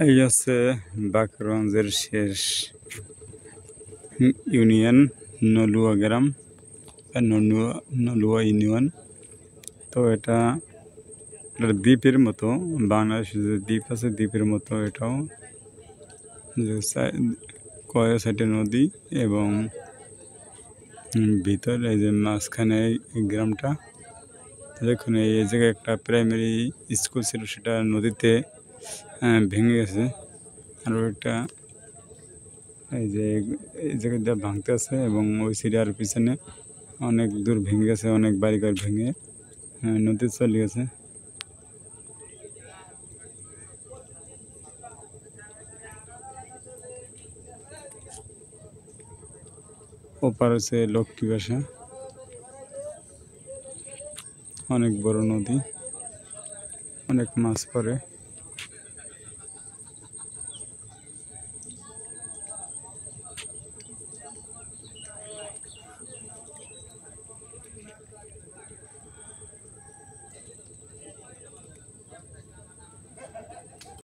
এই হচ্ছে বাকরগঞ্জের শেষ ইউনিয়ন নলুয়া গ্রাম, নলুয়া ইউনিয়ন। তো এটা দ্বীপের মতো, বাংলাদেশে যে দ্বীপ আছে দ্বীপের মতো এটাও, কয় সাইডে নদী এবং ভিতর এই যে মাঝখানে এই গ্রামটা। দেখুন এই জায়গায় একটা প্রাইমারি স্কুল ছিল, সেটা নদীতে ভেঙে গেছে। আর একটা এই যে এই জায়গাটা ভাঙতে আছে এবং ওই সাইডে আর পিছনে অনেক দূর ভেঙে গেছে, অনেক বাড়িঘর ভেঙে নদী চলে গেছে। ওপার হচ্ছে লক্ষ্মী বাসা, অনেক বড় নদী, অনেক মাছ পড়ে।